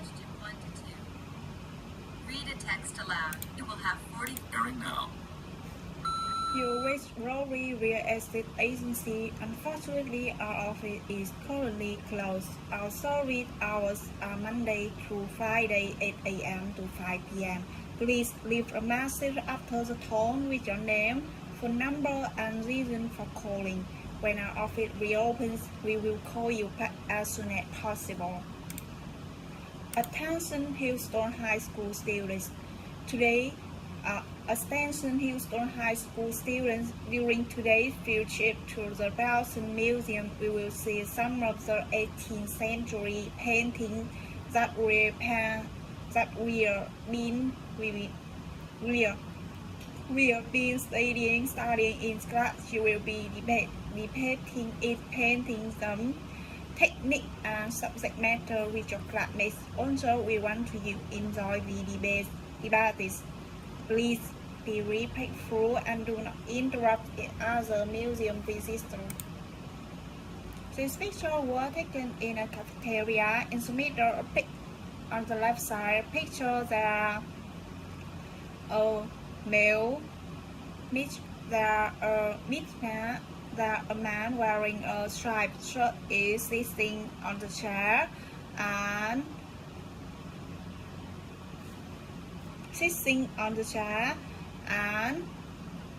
question 1 to 2. Read a text aloud. You will have 40. Hearing now. Your West Rory Real Estate Agency. Unfortunately, our office is currently closed. Our service hours are Monday through Friday, 8 a.m. to 5 p.m. Please leave a message after the tone with your name, phone number, and reason for calling. When our office reopens, we will call you back as soon as possible. Attention Houston High School students. Today, attention Houston High School students, during today's field trip to the Belson Museum, we will see some of the 18th century paintings that were being studying in class. You will be debating its painting some technique and subject matter with your classmates. Also, we want you to enjoy the debates. Please be respectful and do not interrupt other museum visitors. This picture was taken in a cafeteria. In the middle, on the left side, picture there a male, a man wearing a striped shirt is sitting on the chair and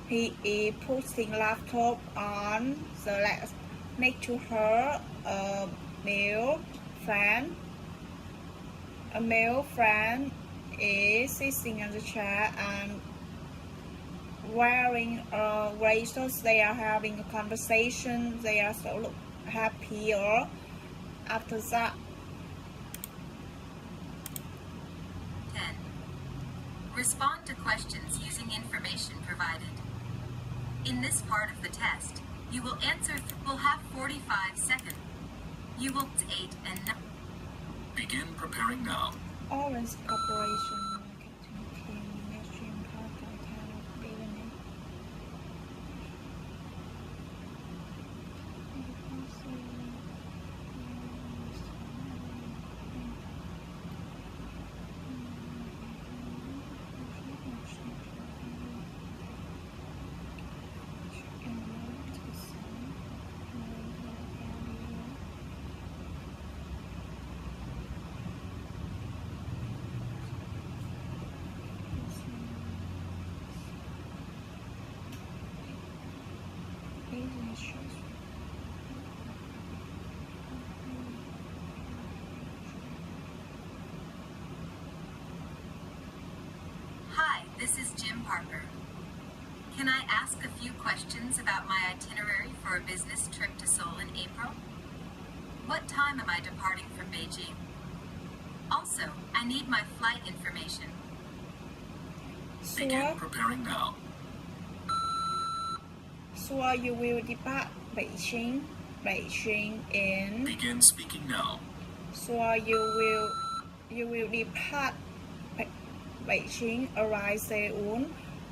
he is putting laptop on the left. Next to her, a male friend is sitting on the chair and wearing a gray shirt. They are having a conversation. They are so happier after that. 10. Respond to questions using information provided. In this part of the test, you will have 45 seconds. You will 8 and 9. Begin preparing now. Orange Corporation. Hi, this is Jim Parker. Can I ask a few questions about my itinerary for a business trip to Seoul in April? What time am I departing from Beijing? Also, I need my flight information. Begin preparing now. So you will depart Beijing in. Begin speaking now. So you will depart Beijing, arrive Seoul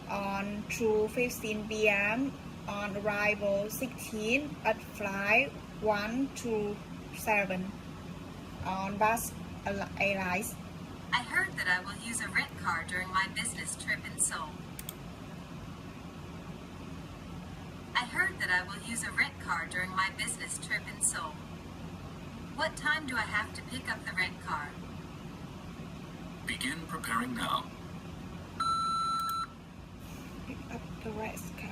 on 2:15 p.m. on arrival 16 at flight 127 on Bus Airlines. I heard that I will use a rent car during my business trip in Seoul. What time do I have to pick up the rent car? Begin preparing now. Pick up the rest car.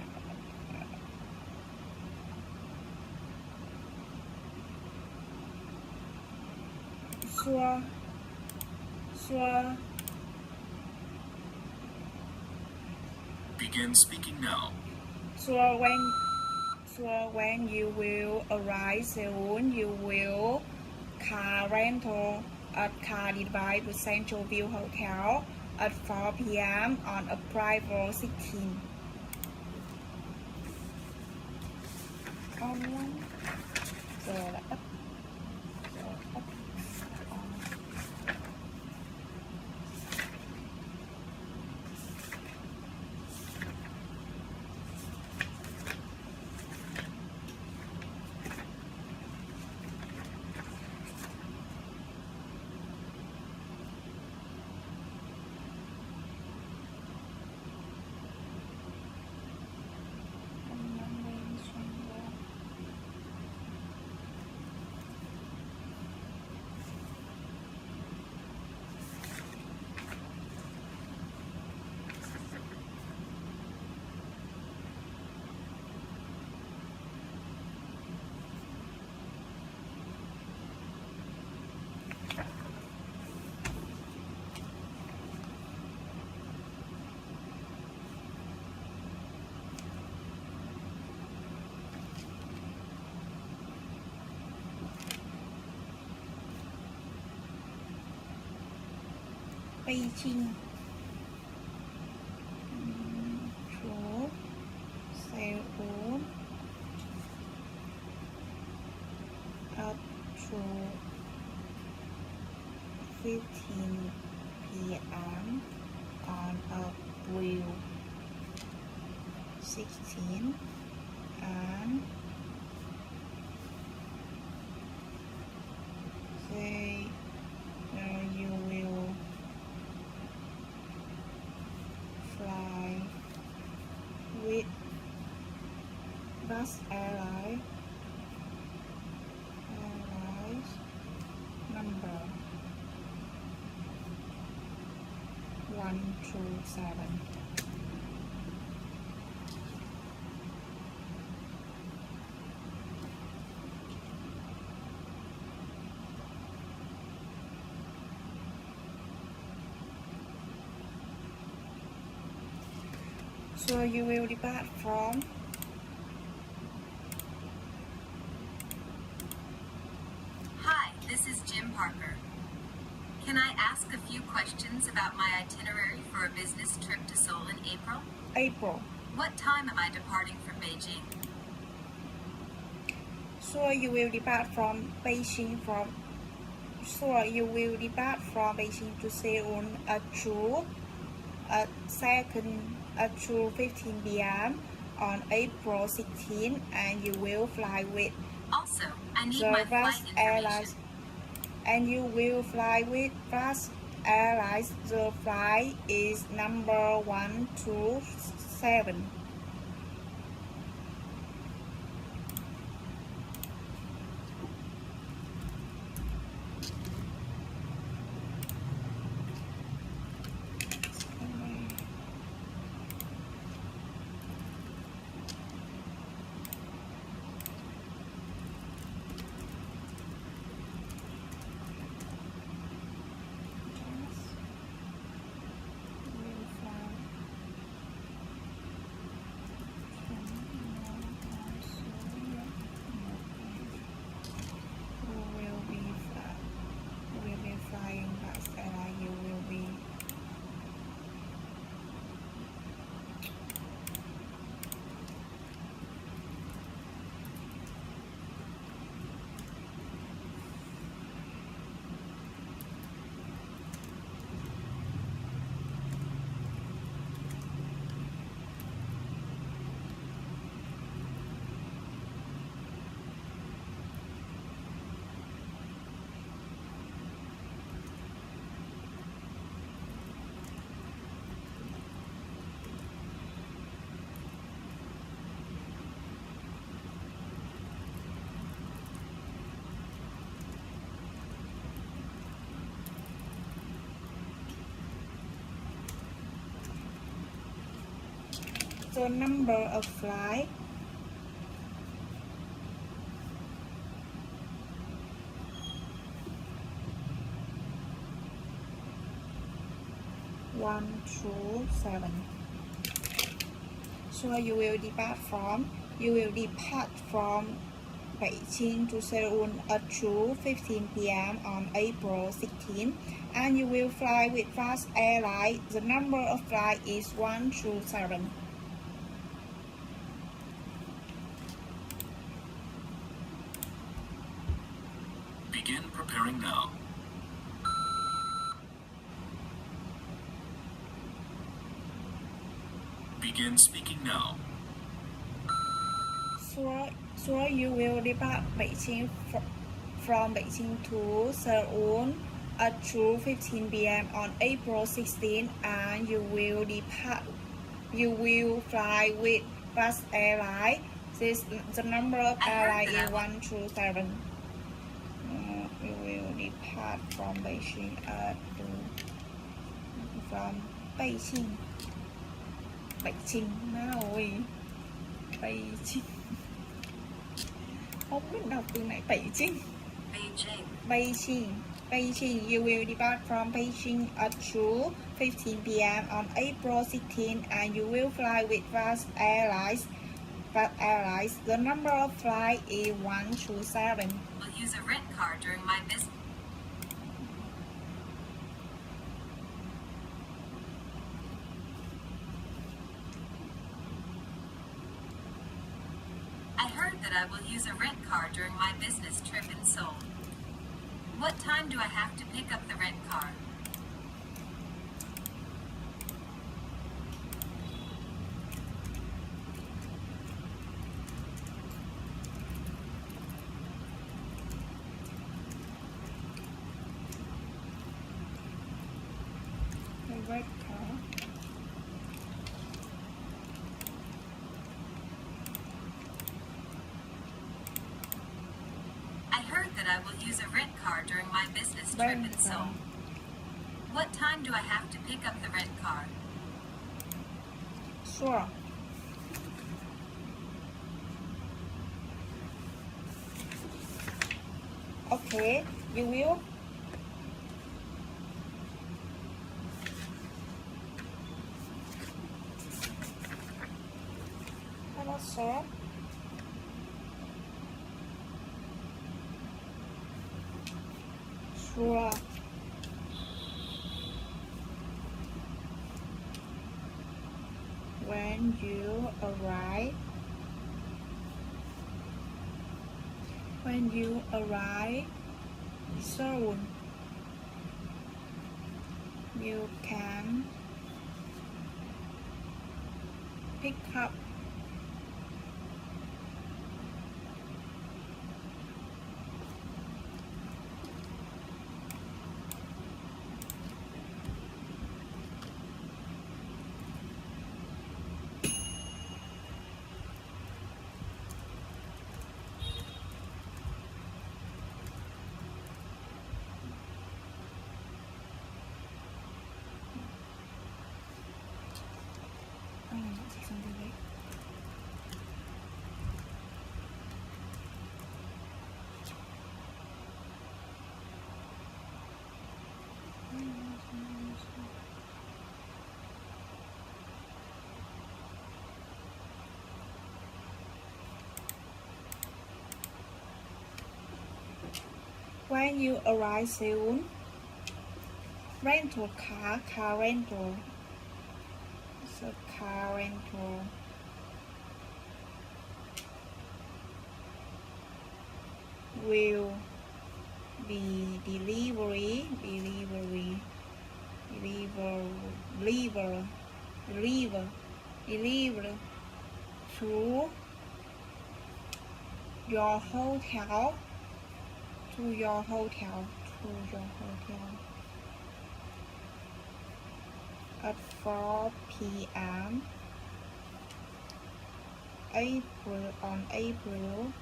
So Begin speaking now. So when you will arrive Seoul, you will car rental at Car Divide to Central View Hotel at 4 p.m. on arrival 16. Online. Giờ là up. Beijing to Seoul up to 15 p.m. on April 16 and say you will fly with Bus Airlines number 127. So you will depart from Hi, this is Jim Parker. Can I ask a few questions about my itinerary for a business trip to Seoul in April? April. What time am I departing from Beijing? So you will depart from Beijing to Seoul at 15 p.m. on April 16 and you will fly with Also, I need the my Bus flight Airlines information. and you will fly with Bus Airlines. The flight is number 127. The number of flight one, two, 7. So you will depart from Beijing to Seoul at 2:15 p.m. on April 16 and you will fly with Fast Airlines. The number of flight is 127. Begin preparing now. Begin speaking now. So you will depart from Beijing to Seoul at 2:15 p.m. on April 16 and you will fly with Fast Airlines. The number of airline is 127. You will depart from Beijing má ơi Beijing không biết đọc từ này Beijing. Beijing. You will depart from Beijing at 2:15 p.m. on April 16 and you will fly with Fast Airlines. The number of flight is 127. Will use a rent car during my visit. that I will use a rent car during my business trip in Seoul. What time do I have to pick up the rent car? The red car. I heard that I will use a rent car during my business trip in Rent Seoul. car. What time do I have to pick up the rent car? Sure. Okay, you will. Hello, sir. Sure. When you arrive soon, you can pick up something like when you arrive soon, rental car rental. So car rental will be delivered to your hotel at 4 p.m. April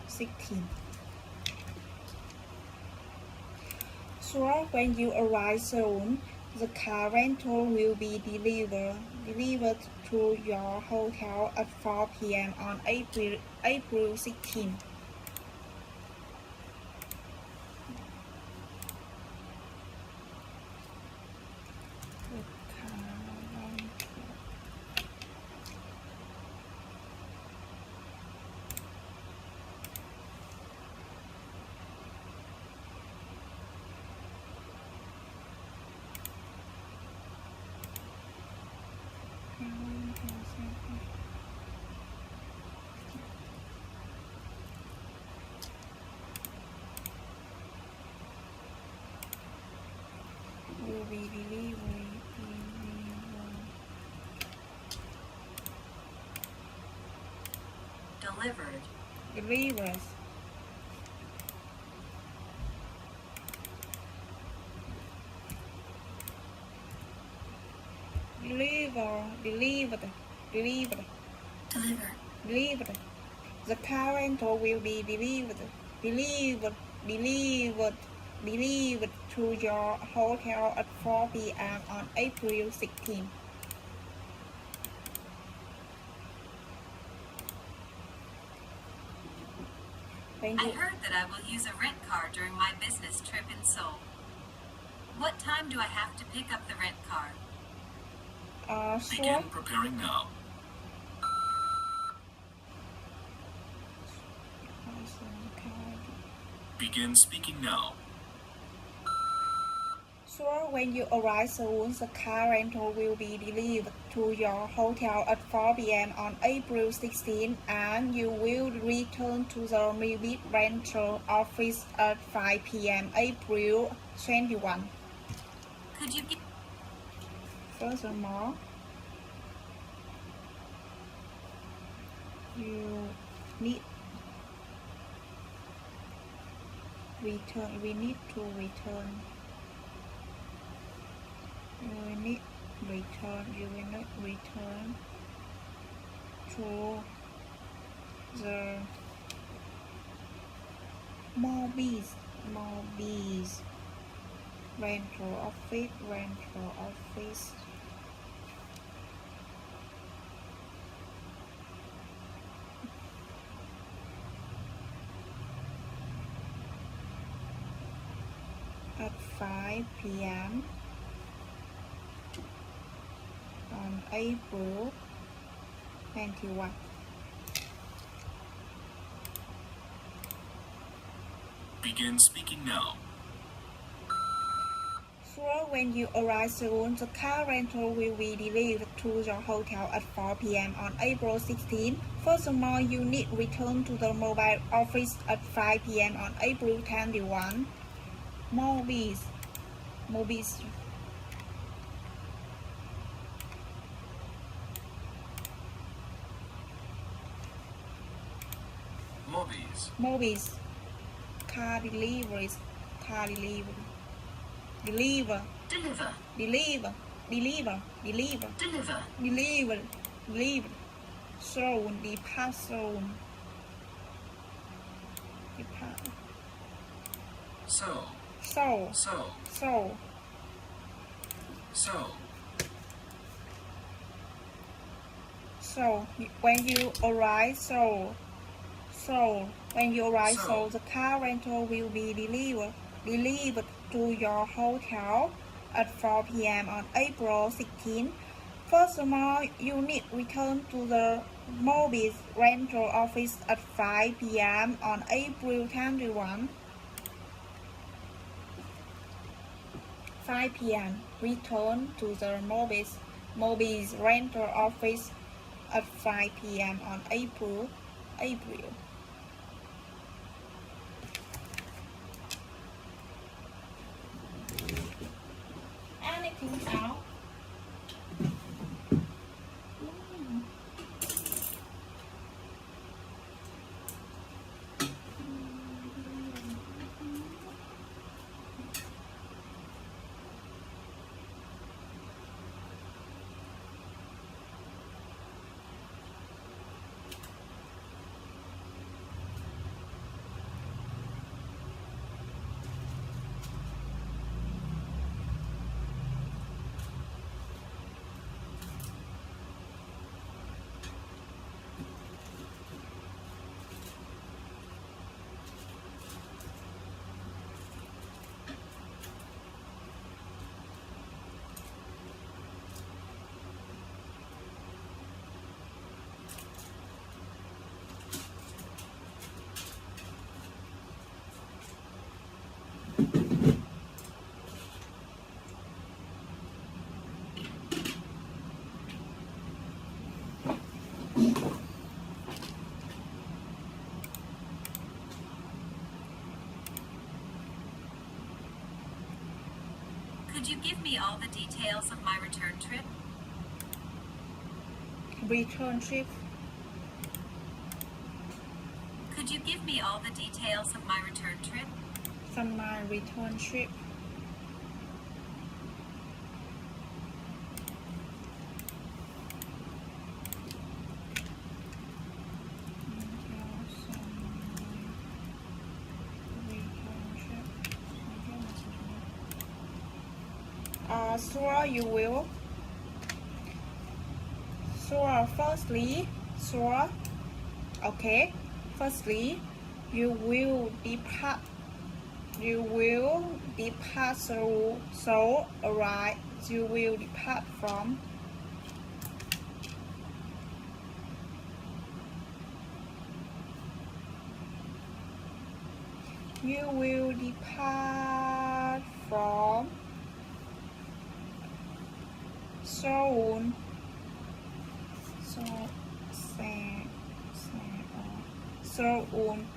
16. So when you arrive soon, the car rental will be delivered to your hotel at 4 p.m. on April 16. Will be delivered delivered. The car rental will be delivered to your hotel at 4 p.m. on April 16. When I you heard that I will use a rent car during my business trip in Seoul. What time do I have to pick up the rent car? sure. Begin preparing now. Begin speaking now. Sure, when you arrive soon, the car rental will be delivered to your hotel at 4 p.m. on April 16, and you will return to the Mobis rental office at 5 p.m. April 21. Could you give Furthermore, you need return. We need to return. You will need return. You will not return to the Mobis rental office at 5 p.m. on April 21. Begin speaking now. Sure, when you arrive soon, the car rental will be delivered to your hotel at 4 p.m. on April 16. Furthermore, you need return to the mobile office at 5 p.m. on April 21. Mobis Mobis. car deliveries deliver soon depart so when you arrive the car rental will be delivered to your hotel at 4 p.m. on April 16. Furthermore, you need return to the Mobis rental office at 5 p.m. on April 21. 5 p.m. Return to the Mobis rental office at 5 p.m. on April. Anything else? Could you give me all the details of my return trip? Return trip. Could you give me all the details of my return trip? My return trip. Sure, you will. Sure, okay. Firstly, you will depart so alright, you will depart from Seoul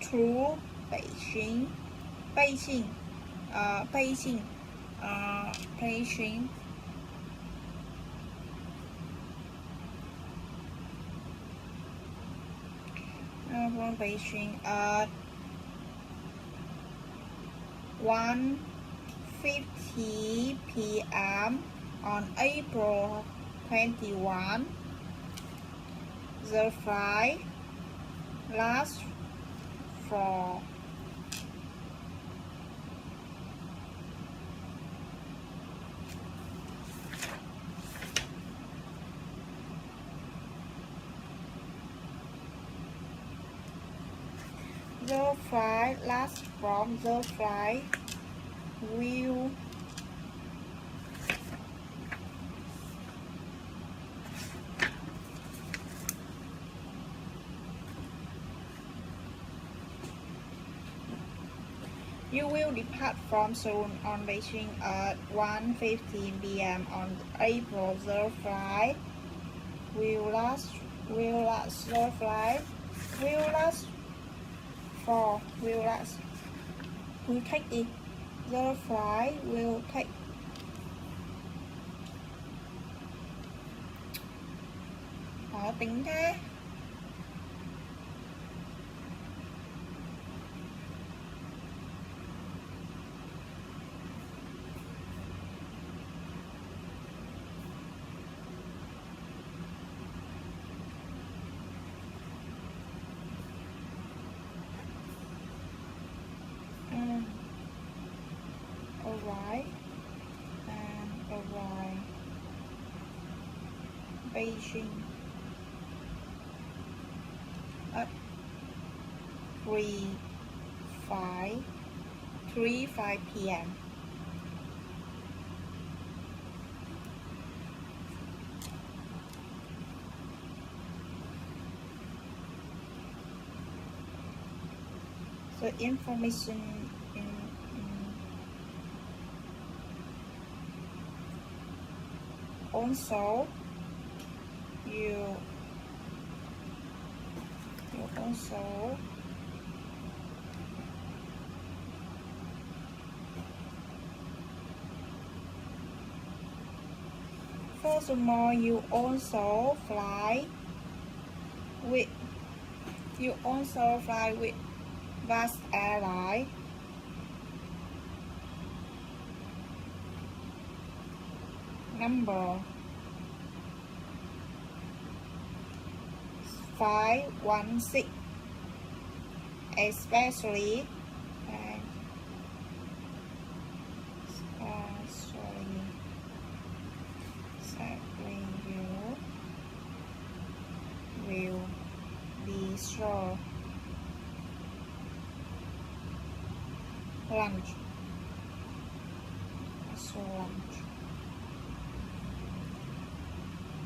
to Beijing Beijing Beijing Beijing from Beijing at 1:50 p.m. on April 21. The flight lasts for the flight lasts from the flight will You will depart from Seoul on Beijing at 1:15 p.m. on April. The flight will last will take it. The flight will take Khó tính thế. Arrive Beijing at 3:05 p.m. The information also you also furthermore you also fly with Vast Airline number 516, especially you will be sure lunch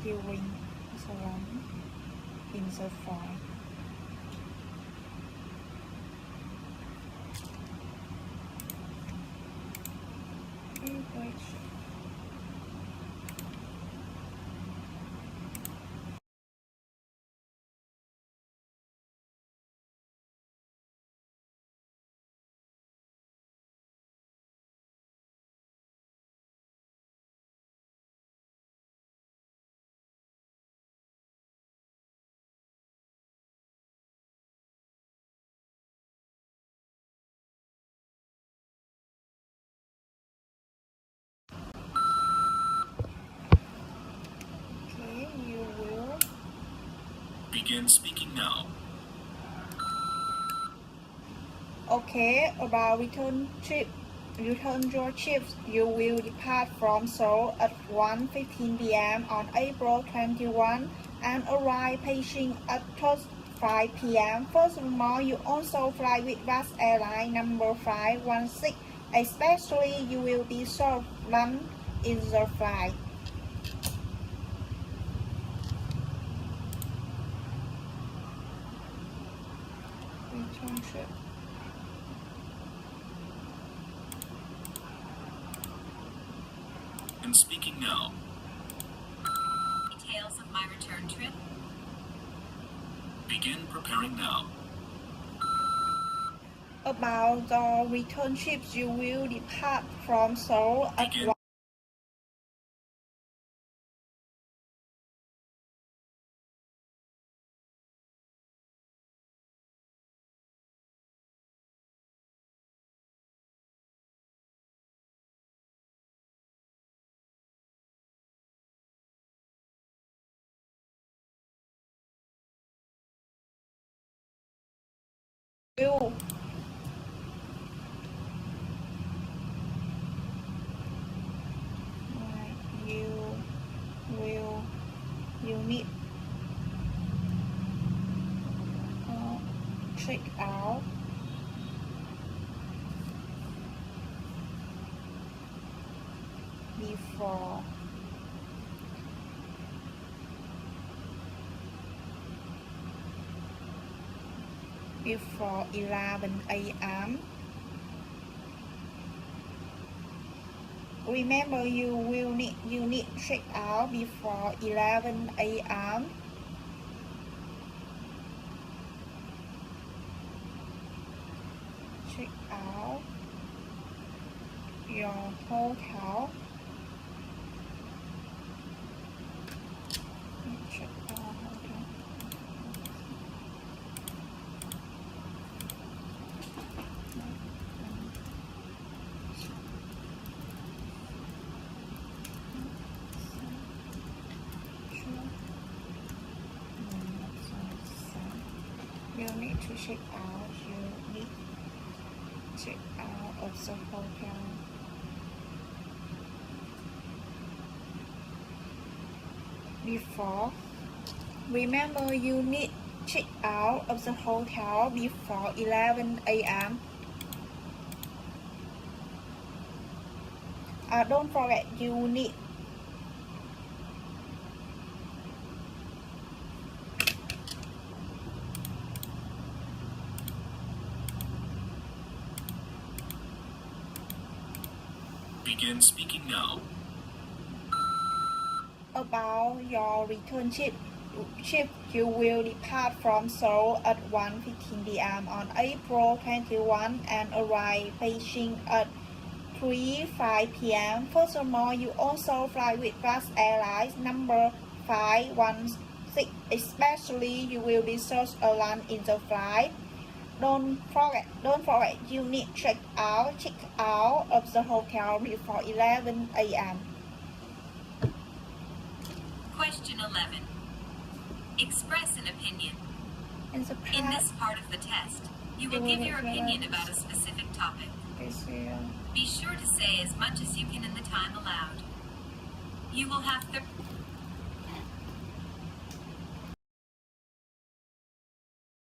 during the lunch in the flight. Okay, you will Begin speaking now. Okay, about return your trips. You will depart from Seoul at 1:15 p.m. on April 21 and arrive Beijing at 12:05 p.m. Furthermore, you also fly with Vast Airline number 516. Especially, you will be served lunch in the flight. Return trip. And speaking now. my return trip? Begin preparing now. About the return trips, you will depart from Seoul at Begin. 1. Will you need check out before 11 a.m. Remember, you need check out before 11 a.m. Check out your hotel. Check out hotel. You need to check out. You need check out of the hotel before. Remember, you need check out of the hotel before 11 a.m. Don't forget, you need Begin speaking now. about your return trip. You will depart from Seoul at 1:15 p.m. on April 21 and arrive Beijing at 3:05 p.m. Furthermore, you also fly with Plus Airlines number 516. Especially, you will be served a lunch in the flight. Don't forget, you need check out of the hotel before 11 a.m. Question 11. Express an opinion. In the In past, this part of the test, you will give your opinion about a specific topic. Be sure to say as much as you can in the time allowed. You will have